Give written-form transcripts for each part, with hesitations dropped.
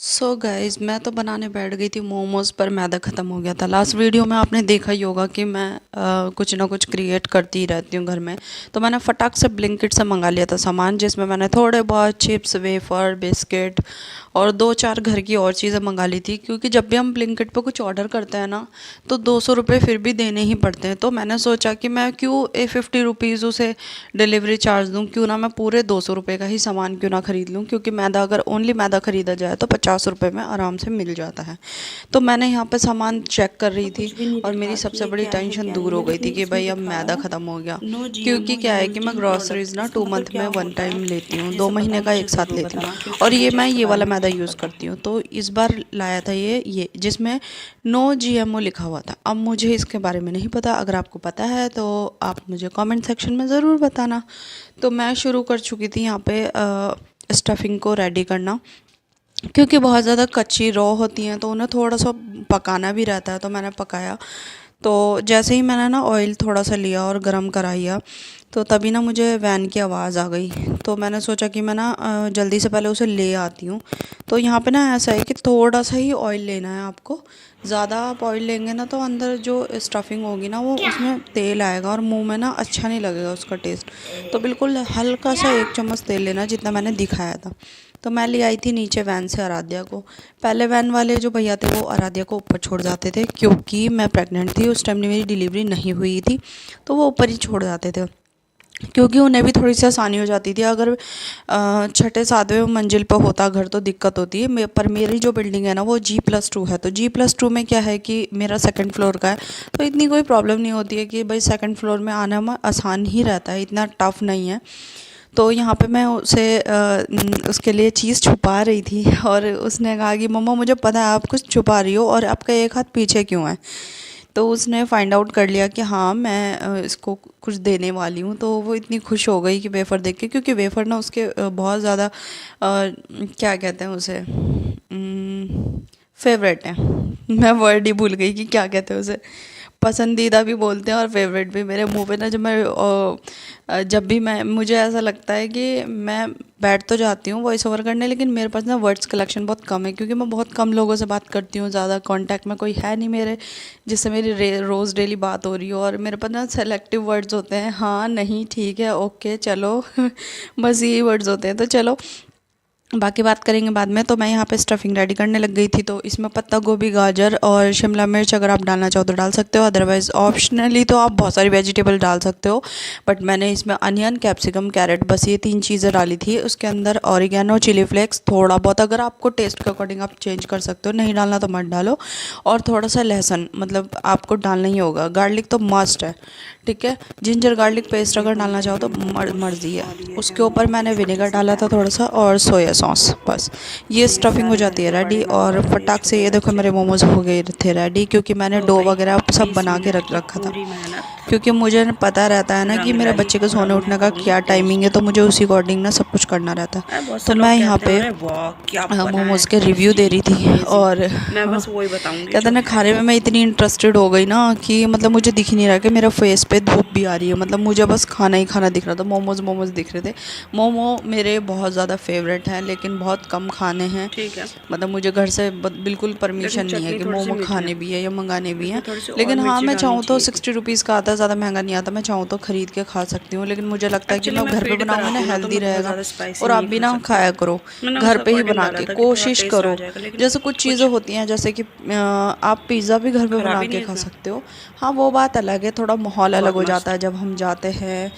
So guys मैं तो बनाने बैठ गई थी मोमोज़ पर मैदा ख़त्म हो गया था। लास्ट वीडियो में आपने देखा ही होगा कि मैं कुछ ना कुछ क्रिएट करती ही रहती हूँ घर में। तो मैंने फटाक से ब्लिंकिट से मंगा लिया था सामान, जिसमें मैंने थोड़े बहुत चिप्स, वेफ़र, बिस्किट और दो चार घर की और चीज़ें मंगा ली थी। क्योंकि जब भी हम ब्लिंकिट पे कुछ ऑर्डर करते हैं ना, तो 200 रुपये फिर भी देने ही पड़ते हैं। तो मैंने सोचा कि मैं क्यों 50 रुपीज़ उसे डिलीवरी चार्ज दूँ, क्यों ना मैं पूरे 200 रुपये का ही सामान क्यों ना ख़रीद लूँ। क्योंकि मैदा, अगर ओनली मैदा ख़रीदा जाए तो 50 रुपये में आराम से मिल जाता है। तो मैंने यहाँ पे सामान चेक कर रही तो थी कुछ भी नहीं और दिखा मेरी कि सबसे ये बड़ी क्या है टेंशन क्या दूर नहीं हो है, गई लेकिन थी कि इसमें भाई अब दिखा रहा मैदा है ख़त्म हो गया। नो क्योंकि जीएमओ क्या है कि यूज्ड मैं इन ग्रॉसरीज़ प्रोडक्ट। ना इसका 2 मतलब मंथ क्या में वन होता है टाइम लेती हूँ, ये 2 सब पता महीने है, का मुझे एक साथ ज़रूर लेती हूँ। बताना क्योंकि और ये मुझे मैं इसके ये बारे वाला में मैदा नहीं यूज़ पता। करती हूँ। तो इस बार लाया था ये जिसमें नो जीएमओ लिखा हुआ था। अब मुझे इसके बारे में नहीं पता, अगर आपको पता है तो आप मुझे कमेंट सेक्शन में ज़रूर बताना। तो मैं शुरू कर चुकी थी यहाँ पे स्टफिंग को रेडी करना। क्योंकि बहुत ज़्यादा कच्ची रॉ होती हैं तो उन्हें थोड़ा सा पकाना भी रहता है। तो मैंने पकाया, तो जैसे ही मैंने ना ऑयल थोड़ा सा लिया और गरम कराया, तो तभी ना मुझे वैन की आवाज़ आ गई। तो मैंने सोचा कि मैं ना जल्दी से पहले उसे ले आती हूँ। तो यहाँ पे ना ऐसा है कि थोड़ा सा ही ऑयल लेना है आपको। ज़्यादा आप ऑयल लेंगे ना तो अंदर जो स्टफिंग होगी ना वो उसमें तेल आएगा और मुंह में ना अच्छा नहीं लगेगा उसका टेस्ट। तो बिल्कुल हल्का सा 1 चम्मच तेल लेना, जितना मैंने दिखाया था। तो मैं ले आई थी नीचे वैन से आराध्या को। पहले वैन वाले जो भैया थे वो आराध्या को ऊपर छोड़ जाते थे, क्योंकि मैं प्रेग्नेंट थी उस टाइम, मेरी डिलीवरी नहीं हुई थी। तो वो ऊपर ही छोड़ जाते थे, क्योंकि उन्हें भी थोड़ी सी आसानी हो जाती थी। अगर छठे सातवें मंजिल पर होता घर तो दिक्कत होती है। पर मेरी जो बिल्डिंग है ना वो G+2 है। तो G+2 में क्या है कि मेरा सेकंड फ्लोर का है, तो इतनी कोई प्रॉब्लम नहीं होती है कि भाई सेकंड फ्लोर में आना में आसान ही रहता है, इतना टफ़ नहीं है। तो यहाँ पे मैं उसे उसके लिए चीज़ छुपा रही थी और उसने कहा कि मम्मा मुझे पता है आप कुछ छुपा रही हो और आपका एक हाथ पीछे क्यों है। तो उसने फाइंड आउट कर लिया कि हाँ मैं इसको कुछ देने वाली हूँ। तो वो इतनी खुश हो गई कि वेफ़र देख के, क्योंकि वेफ़र ना उसके बहुत ज़्यादा क्या कहते हैं उसे, फेवरेट है। मैं वर्ड ही भूल गई कि क्या कहते हैं उसे। पसंदीदा भी बोलते हैं और फेवरेट भी। मेरे मुंह पे ना जब मैं जब भी मैं, मुझे ऐसा लगता है कि मैं बैठ तो जाती हूँ वॉइस ओवर करने, लेकिन मेरे पास ना वर्ड्स कलेक्शन बहुत कम है। क्योंकि मैं बहुत कम लोगों से बात करती हूँ, ज़्यादा कांटेक्ट में कोई है नहीं मेरे जिससे मेरी रोज़ डेली बात हो रही हो। और मेरे पास ना सेलेक्टिव वर्ड्स होते हैं, हाँ नहीं ठीक है ओके चलो बस यही वर्ड्स होते हैं। तो चलो बाकी बात करेंगे बाद में। तो मैं यहाँ पे स्टफिंग रेडी करने लग गई थी। तो इसमें पत्ता गोभी, गाजर और शिमला मिर्च अगर आप डालना चाहो तो डाल सकते हो, अदरवाइज़ ऑप्शनली तो आप बहुत सारी वेजिटेबल डाल सकते हो। बट मैंने इसमें अनियन, कैप्सिकम, कैरेट, बस ये 3 चीज़ें डाली थी। उसके अंदर ऑरिगेनो, चिली फ्लेक्स थोड़ा बहुत, अगर आपको टेस्ट के अकॉर्डिंग आप चेंज कर सकते हो, नहीं डालना तो मत डालो। और थोड़ा सा लहसुन, मतलब आपको डालना ही होगा। गार्लिक तो मस्ट है, ठीक है। जिंजर गार्लिक पेस्ट अगर डालना चाहो तो मर्ज़ी है। और ये है उसके ऊपर मैंने छोटी विनेगर सी डाला था पैन, थोड़ा सा और सोया सॉस, बस ये ये स्टफिंग हो सारे घर जाती है के रेडी। बड़े लोग और खाते हैं, ये फटाक से छोटे ये देखो बच्चे। मेरे मोमोज हो गए थे रेडी, क्योंकि मैंने तो डो भाई वगैरह सब 20 बना के मिनट रख की रखा था। पूरी मेहनत, क्योंकि मुझे पता रहता है ना कि मेरे रंगदारी, बच्चे के और अब सोने मैं उठने का करूँगी क्या टाइमिंग है, टेस्ट। तो मुझे उसी अकॉर्डिंग ना सब कुछ करना रहता है। अरे बहुत से तो लोग मैं यहाँ कहते हैं पे अरे वाह क्या बना है, मोमोज़ के रिव्यू दे टेस्टी रही थी। अमेजिंग। और मैं हाँ, बस वही बताऊंगी कहते जो हैं ना, है। खाने में मैं इतनी इंटरेस्टेड हो गई ना कि मतलब मुझे दिख ही नहीं रहा कि मेरा फेस पे धूप भी आ रही है। मतलब मुझे बस खाना ही खाना दिख रहा था, मोमोज़ मोमोज़ दिख रहे थे। मोमो मेरे बहुत ज़्यादा फेवरेट हैं, लेकिन बहुत कम खाने हैं। ठीक है, मतलब मुझे घर से बिल्कुल लेकिन परमिशन नहीं है चटनी कि थोड़ी सी मोमो मीठी है, खाने भी है या मंगाने भी हैं। इसमें थोड़ी सी और लेकिन हाँ, मिर्ची मैं डालनी चाहूँ तो चाहिए थी। 60 रुपीज़ का आता है, ज़्यादा महंगा नहीं आता। मैं चाहूँ तो ख़रीद के खा सकती हूँ, लेकिन मुझे लगता है कि एक्चुअली मैं मैं घर पे फीड बनाऊँगी ना कराती हूँ ना, तो हेल्दी मैं बहुत रहेगा। ज़्यादा स्पाइसी और आप नहीं भी खा ना सकती। खाया करो, मैंने उस घर पे ही अकॉर्डिंग बना डाला के था कि थोड़ा कोशिश टेस्ट आ करो। जाएगा, लेकिन जैसे कुछ चीज़ें कुछ होती हैं, जैसे कि आप पिज़्ज़ा भी घर पे बना खराबी के नहीं है खा इसमें। सकते हो। हाँ वो बात अलग है, थोड़ा माहौल अलग बहुत हो जाता मस्त। है जब हम जाते हैं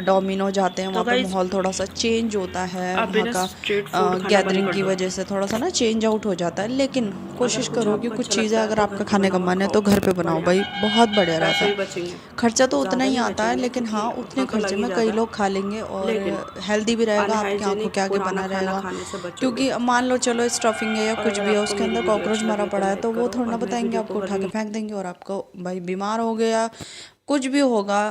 डोमिनो जाते हैं, तो वहाँ पे गाइज माहौल थोड़ा सा चेंज होता है, आप भी वहाँ ना का स्ट्रीट फूड खाना बंद गैदरिंग कर की दो। वजह से थोड़ा सा ना चेंज आउट हो जाता है। लेकिन अगर कोशिश कुछ करो कि आपको कुछ अच्छा चीज़ें लगता है अगर तो आपका घर पे खाने का बनाओ और मन है खाओ, तो घर पे बनाओ बढ़िया। भाई, बहुत बढ़िया रहता पैसे भी है। बचेंगे, खर्चा तो उतना ज़्यादा ही नहीं आता है, बचेंगे लेकिन हाँ क्योंकि उतने उतना तो लग खर्चे ही में कई जाता है, लोग खा लेंगे और लेकिन हेल्दी भी रहेगा, आपकी आंखों के अनहाइजीनिक आगे पुराना बना खाना रहेगा। खाने से बचोगे। क्योंकि मान लो चलो स्टफिंग है या और कुछ अगर भी है, आपको उसके मेरी अंदर वीडियो कॉकरोच अच्छी मरा लगे तो पड़ा है, लाइक तो वो करो थोड़ा ना और मेरे बताएंगे वीडियो आपको को उठा के कभी फेंक देंगे और आपको भाई बीमार हो गया, कुछ भी होगा।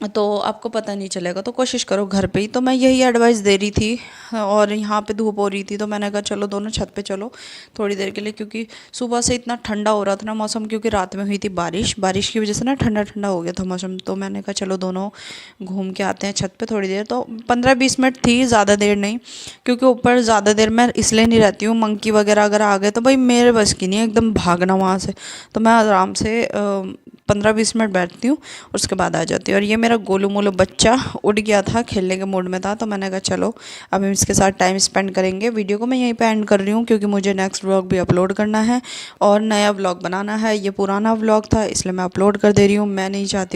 तो आपको पता नहीं चलेगा, तो कोशिश करो घर पे ही। तो मैं यही एडवाइस दे रही थी, और यहाँ पे धूप हो रही थी तो मैंने कहा चलो दोनों छत पे चलो थोड़ी देर के लिए, क्योंकि सुबह से इतना ठंडा हो रहा था ना मौसम, क्योंकि रात में हुई थी बारिश, बारिश की वजह से ना ठंडा ठंडा हो गया था मौसम। तो मैंने कहा चलो दोनों घूम के आते हैं छत पे थोड़ी देर। तो 15-20 मिनट थी, ज़्यादा देर नहीं, क्योंकि ऊपर ज़्यादा देर मैं इसलिए नहीं रहती हूँ, मंकी वगैरह अगर आ गए तो भाई मेरे बस की नहीं है एकदम भागना वहाँ से। तो मैं आराम से 15-20 मिनट बैठती हूँ, उसके बाद आ जाती हूँ। और ये मेरा गोलू मोलू बच्चा उठ गया था, खेलने के मूड में था, तो मैंने कहा चलो अब हम इसके साथ टाइम स्पेंड करेंगे। वीडियो को मैं यहीं पे एंड कर रही हूँ, क्योंकि मुझे नेक्स्ट व्लॉग भी अपलोड करना है और नया व्लॉग बनाना है। ये पुराना व्लॉग था इसलिए मैं अपलोड कर दे रही हूँ। मैं नहीं चाहती